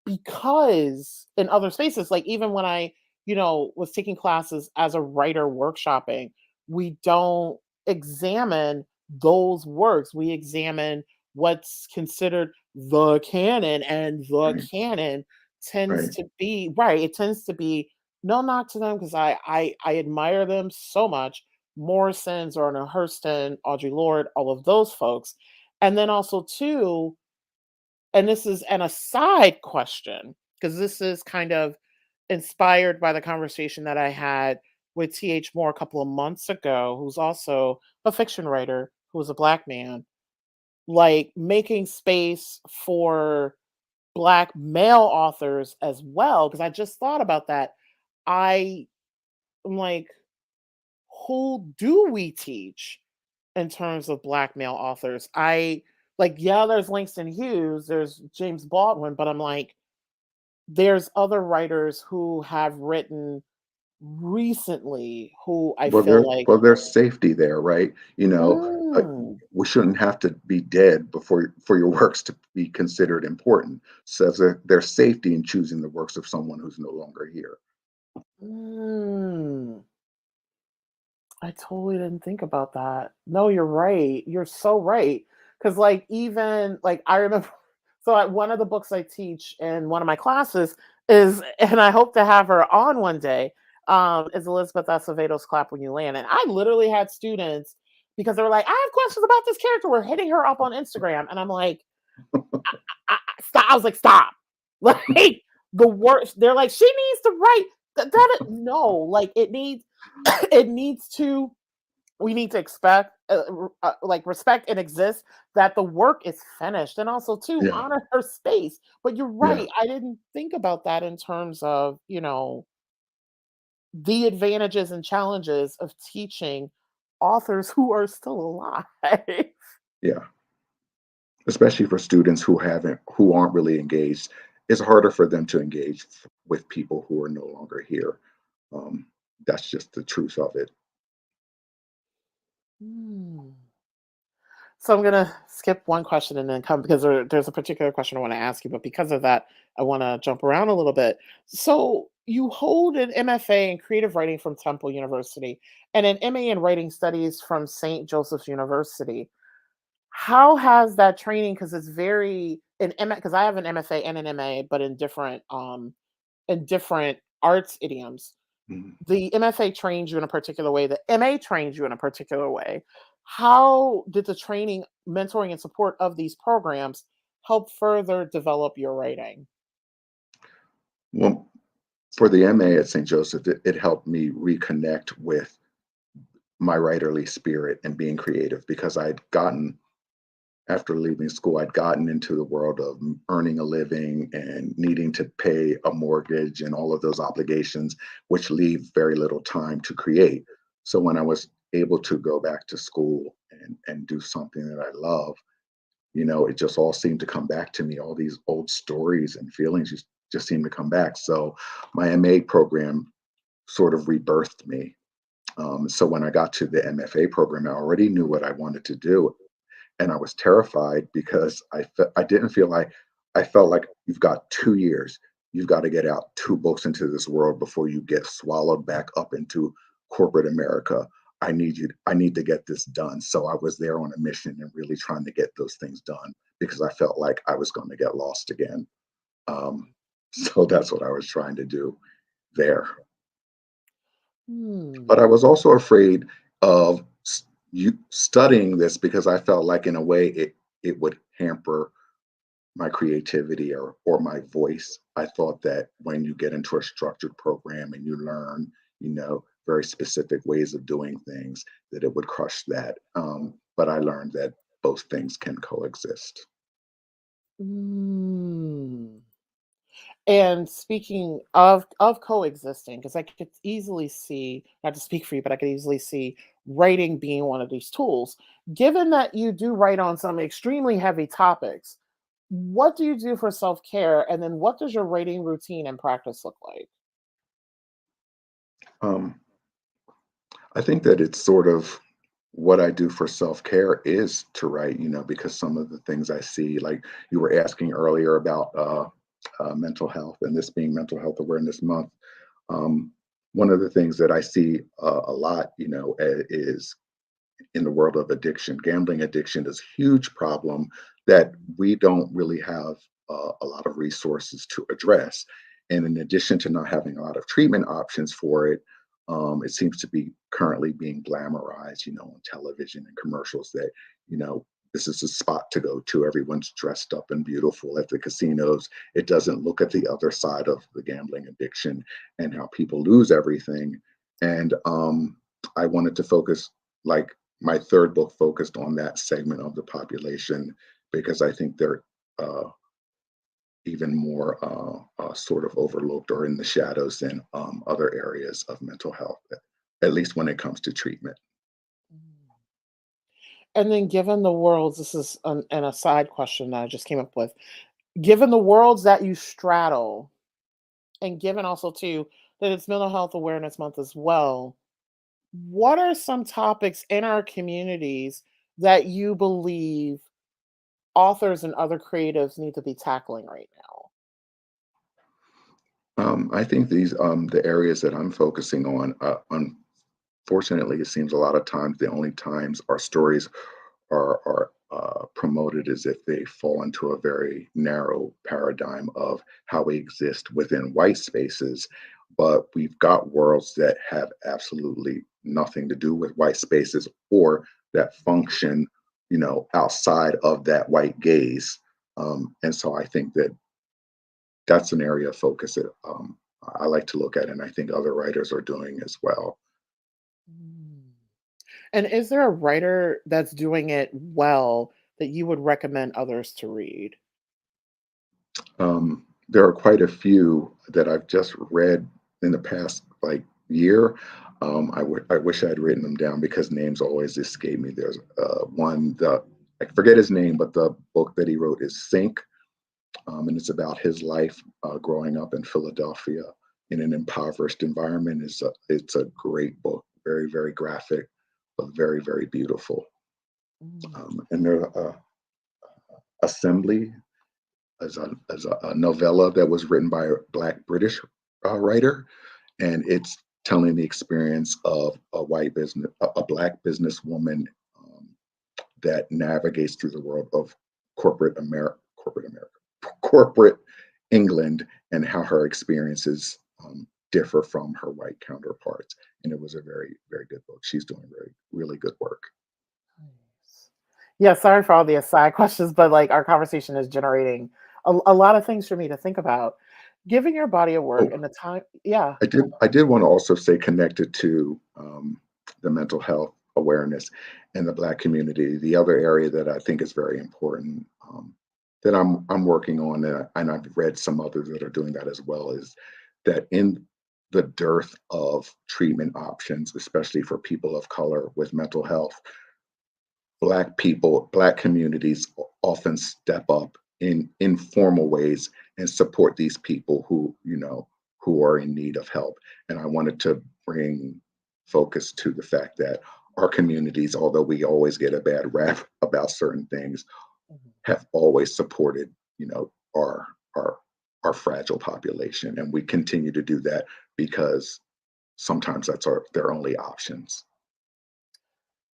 because in other spaces, like even when I, was taking classes as a writer workshopping, we don't examine those works. We examine what's considered the canon, and the Right, canon tends right. to be right. It tends to be, no knock to them because I admire them so much. Morrison, Zora Hurston, Audre Lorde, all of those folks. And then also too, and this is an aside question, because this is kind of inspired by the conversation that I had with TH Moore a couple of months ago, who's also a fiction writer, who was a Black man, like making space for Black male authors as well. Because I just thought about that. I'm like, who do we teach in terms of Black male authors? Yeah, there's Langston Hughes, there's James Baldwin, but I'm like, there's other writers who have written recently who I Well, feel like, there's safety there, right? Uh, mm, we shouldn't have to be dead before for your works to be considered important. So there's safety in choosing the works of someone who's no longer here. mm, I totally didn't think about that. No, you're right. You're so right. Because, like, even like I remember, so one of the books I teach in one of my classes is, and I hope to have her on one day, is Elizabeth Acevedo's "Clap When You Land." And I literally had students, because they were like, I have questions about this character. We're hitting her up on Instagram, and I'm like, stop. I was like, stop. Like the worst. They're like, she needs to write no, like it needs, it needs to, we need to expect, like respect and exist, that the work is finished, and also to Yeah, honor her space. But you're yeah, right, I didn't think about that in terms of, the advantages and challenges of teaching authors who are still alive. yeah. Especially for students who aren't really engaged. It's harder for them to engage with people who are no longer here. Um, that's just the truth of it. Hmm. So I'm gonna skip one question and then come, because there's a particular question I want to ask you, but because of that, I want to jump around a little bit. So you hold an MFA in creative writing from Temple University and an MA in writing studies from St. Joseph's University. How has that training? Because it's very an M, because I have an MFA and an MA, but in different arts idioms. Mhm. The MFA trains you in a particular way, the MA trains you in a particular way. How did the training, mentoring, and support of these programs help further develop your writing? Well, for the MA at St. Joseph, it helped me reconnect with my writerly spirit and being creative because I'd gotten after leaving school, I'd gotten into the world of earning a living and needing to pay a mortgage and all of those obligations, which leave very little time to create. So when I was able to go back to school and do something that I love, it just all seemed to come back to me. All these old stories and feelings just seemed to come back. So my MA program sort of rebirthed me. So when I got to the MFA program, I already knew what I wanted to do, and I was terrified because I didn't feel like I felt like you've got 2 years. You've got to get out 2 books into this world before you get swallowed back up into corporate America. I need to get this done. So I was there on a mission and really trying to get those things done because I felt like I was going to get lost again. Um, so that's what I was trying to do there. But Hmm. I was also afraid of you studying this because I felt like in a way it would hamper my creativity or my voice. I thought that when you get into a structured program and you learn, very specific ways of doing things, that it would crush that. But I learned that both things can coexist. Mm. And speaking of coexisting, because I could easily see, not to speak for you, but I could easily see writing being one of these tools. Given that you do write on some extremely heavy topics, what do you do for self-care? And then what does your writing routine and practice look like? Um, I think that it's sort of what I do for self care is to write, because some of the things I see, like you were asking earlier about mental health, and this being Mental Health Awareness Month. Um, One of the things that I see a lot, is in the world of addiction. Gambling addiction is a huge problem that we don't really have a lot of resources to address. And in addition to not having a lot of treatment options for it, it seems to be currently being glamorized, on television and commercials that, you know, this is a spot to go to. Everyone's dressed up and beautiful at the casinos. It doesn't look at the other side of the gambling addiction and how people lose everything. And I wanted to focus, like, my third book focused on that segment of the population because I think they're uh, even more sort of overlooked or in the shadows than other areas of mental health, at least when it comes to treatment. Mm. And then, given the worlds, this is an aside question that I just came up with. Given the worlds that you straddle, and given also too that it's Mental Health Awareness Month as well, what are some topics in our communities that you believe authors and other creatives need to be tackling right now? I think the areas that I'm focusing on, unfortunately, it seems a lot of times the only times our stories are promoted as if they fall into a very narrow paradigm of how we exist within white spaces. But we've got worlds that have absolutely nothing to do with white spaces or that function, outside of that white gaze. And so I think that that's an area of focus that I like to look at, and I think other writers are doing as well. Mm. And is there a writer that's doing it well that you would recommend others to read? There are quite a few that I've just read in the past like year. I wish I had written them down because names always escape me. There's one, I forget his name, but the book that he wrote is Sink, and it's about his life growing up in Philadelphia in an impoverished environment. It's a great book, very very graphic, but very very beautiful. Mm. And there's Assembly as a novella that was written by a Black British writer, and it's telling the experience of a Black businesswoman that navigates through the world of corporate England, and how her experiences differ from her white counterparts. And it was a very very good book. She's doing really good work. Nice. Yeah, sorry for all the aside questions, but like our conversation is generating a lot of things for me to think about. Given your body of work Oh, and the time, yeah. I did want to also say connected to the mental health awareness in the Black community. The other area that I think is very important that I'm working on, and I've read some others that are doing that as well, is that in the dearth of treatment options, especially for people of color with mental health, Black people, Black communities often step up in informal ways and support these people who are in need of help. And I wanted to bring focus to the fact that our communities, although we always get a bad rap about certain things, Mhm. have always supported, our our our fragile population, and we continue to do that because sometimes that's their only options.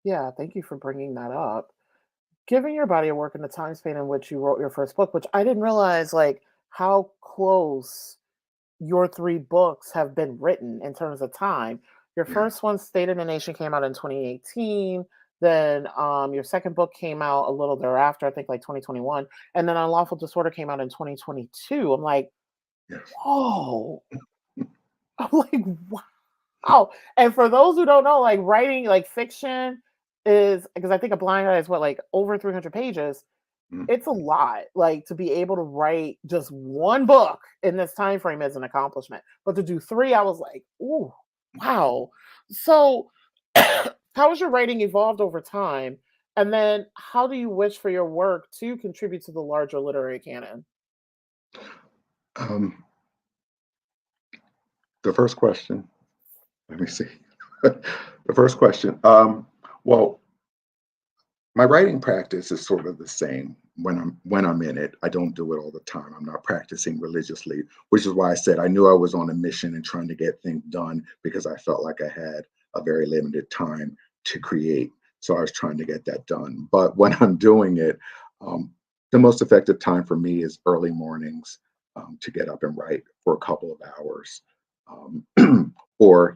Yeah, thank you for bringing that up. Given your body of work and the time span in which you wrote your first book, which I didn't realize, like, how close your 3 books have been written in terms of time. Your Yeah, first one, State of the Nation, came out in 2018. Then your second book came out a little thereafter, I think like 2021. And then Unlawful Disorder came out in 2022. I'm like, yes. whoa. I'm like, wow. And for those who don't know, like writing like fiction is because I think a blind eye is what, like over 300 pages. Mm. It's a lot, like, to be able to write just 1 book in this time frame is an accomplishment, but to do 3, I was like, "Ooh, wow." So, how has your writing evolved over time? And then how do you wish for your work to contribute to the larger literary canon? Um, the first question, let me see. The first question, well, my writing practice is sort of the same when I'm in it. I don't do it all the time. I'm not practicing religiously, which is why I said I knew I was on a mission and trying to get things done because I felt like I had a very limited time to create. So I was trying to get that done. But when I'm doing it, um, the most effective time for me is early mornings to get up and write for a couple of hours. Or,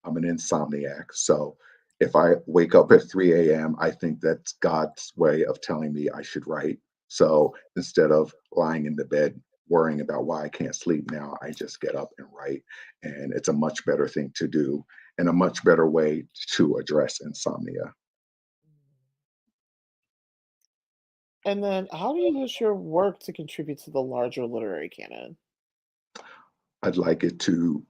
I'm an insomniac. So if I wake up at 3 a.m., I think that's God's way of telling me I should write. So instead of lying in the bed worrying about why I can't sleep now, I just get up and write. And it's a much better thing to do and a much better way to address insomnia. And then how do you wish your work to contribute to the larger literary canon? I'd like it to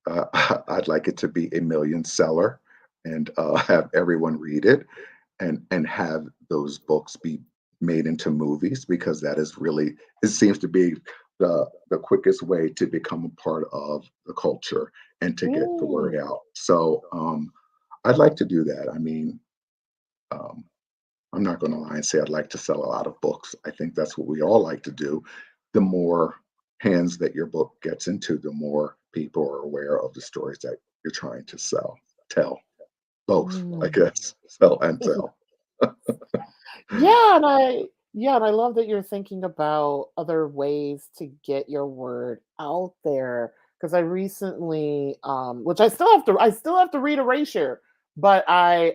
I'd like it to be a million seller and have everyone read it and have those books be made into movies because that is really it seems to be the quickest way to become a part of the culture and to get the word Mm. out. So I'd like to do that. I mean, um, I'm not going to lie and say I'd like to sell a lot of books. I think that's what we all like to do. The more hands that your book gets into, the more people are aware of the stories that you're trying to tell. Both, I Mm. guess, sell and tell. Yeah, and I love that you're thinking about other ways to get your word out there. Because I recently, which I still have to read Erasure, but I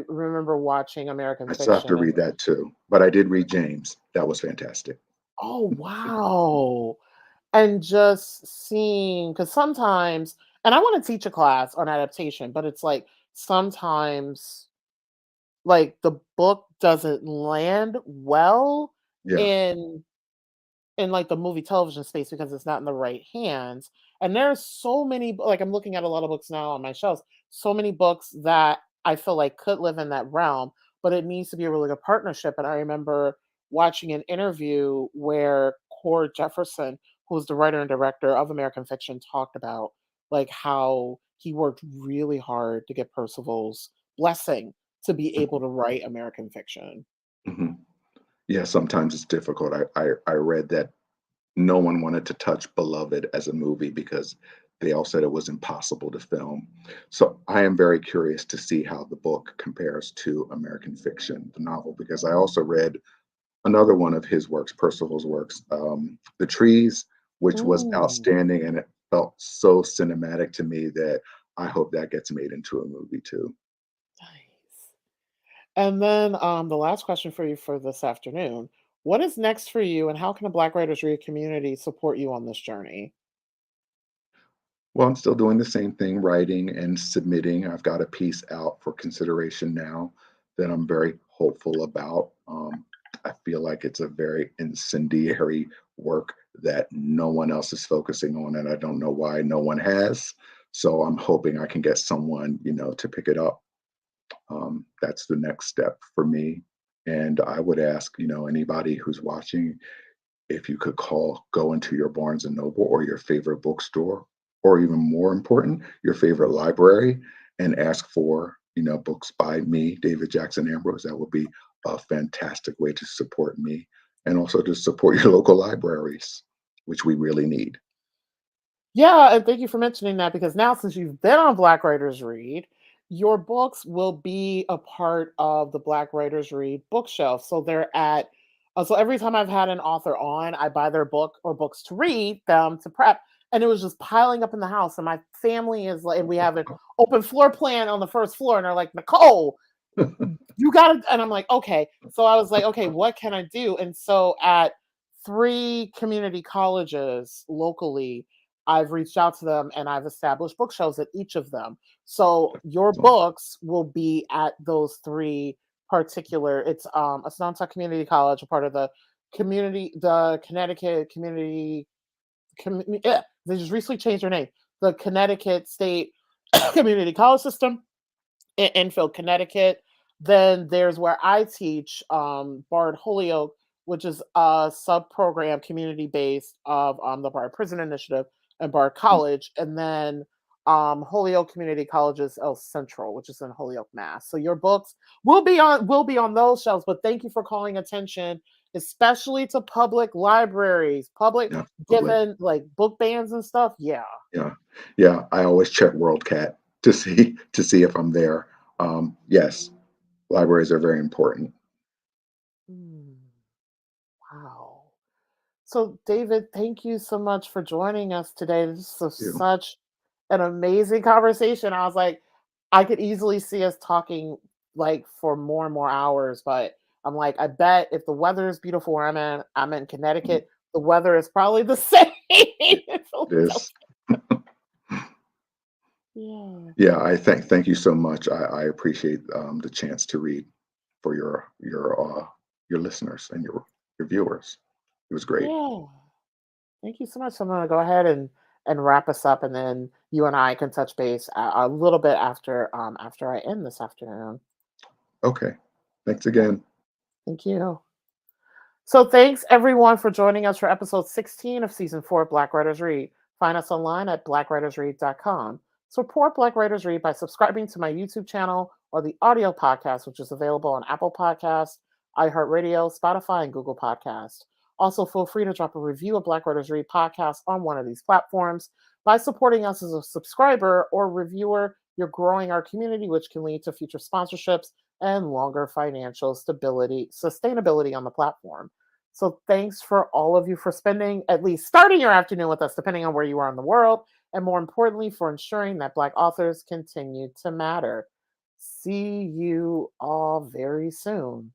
remember watching American I still have to Fiction and read that too, but I did read James. That was fantastic. oh wow. And just seeing because sometimes and I want to teach a class on adaptation, but it's like sometimes like the book doesn't land well Yeah, in like the movie television space because it's not in the right hands. And there's so many like I'm looking at a lot of books now on my shelves, so many books that I feel like could live in that realm, but it needs to be a really good partnership. And I remember watching an interview where Cord Jefferson, who was the writer and director of American Fiction, talked about like how he worked really hard to get Percival's blessing to be able mhm, to write American Fiction. mhm. Yeah, sometimes it's difficult. I read that no one wanted to touch Beloved as a movie because they all said it was impossible to film. So I am very curious to see how the book compares to American Fiction, the novel, because I also read another one of his works, Percival's works, The Trees, which was Mm, outstanding and it felt so cinematic to me that I hope that gets made into a movie too. nice. And then the last question for you for this afternoon. What is next for you, and how can a Black Writers Read community support you on this journey? Well, I'm still doing the same thing, writing and submitting. I've got a piece out for consideration now that I'm very hopeful about. I feel like it's a very incendiary work that no one else is focusing on, and I don't know why no one has. So I'm hoping I can get someone, to pick it up. That's the next step for me. And I would ask, anybody who's watching, if you could go into your Barnes and Noble or your favorite bookstore, or even more important, your favorite library, and ask for, books by me, David Jackson Ambrose. That would be a fantastic way to support me and also to support your local libraries, which we really need. Yeah, and thank you for mentioning that because now, since you've been on Black Writers Read, your books will be a part of the Black Writers Read bookshelf. So they're so every time I've had an author on, I buy their book or books to read them to prep. And it was just piling up in the house. And my family is like, and we have an open floor plan on the first floor. And they're like, Nicole, you got to, and I'm like, okay. So I was like, okay, what can I do? And so at 3 community colleges locally, I've reached out to them and I've established bookshelves at each of them. So your So, books will be at those 3 particular, it's Assunta Community College, a part of the Connecticut Community they just recently changed their name. The Connecticut State Community College System in Enfield, Connecticut. Then there's where I teach, Bard Holyoke, which is a sub program community based of the Bard Prison Initiative and Bard College. And then Holyoke Community College is El Central, which is in Holyoke, Mass. So your books will be on those shelves. But thank you for calling attention, especially to public libraries, public absolutely. given like book bans and stuff. Yeah. Yeah. Yeah. I always check WorldCat to see if I'm there. Yes, libraries are very important. Hmm. Wow. So, David, thank you so much for joining us today. This was Too. such an amazing conversation. I was like, I could easily see us talking like for more and more hours, but I'm like, I bet if the weather is beautiful where I'm in Mhm. Connecticut, the weather is probably the same in It is. Philadelphia. Yeah. Yeah, I thank you so much. I appreciate the chance to read for your listeners and your viewers. It was great. Yeah. Thank you so much. So I'm gonna go ahead and wrap us up, and then you and I can touch base a little bit after I end this afternoon. Okay. Thanks Yeah. again. Thank you. So thanks everyone for joining us for episode 16 of season 4 of Black Writers Read. Find us online at blackwritersread.com. Support Black Writers Read by subscribing to my YouTube channel or the audio podcast, which is available on Apple Podcasts, iHeartRadio, Spotify, and Google Podcasts. Also, feel free to drop a review of Black Writers Read podcast on one of these platforms. By supporting us as a subscriber or reviewer, you're growing our community, which can lead to future sponsorships and longer financial sustainability on the platform. So thanks for all of you for spending at least starting your afternoon with us, depending on where you are in the world, and more importantly, for ensuring that Black authors continue to matter. See you all very soon.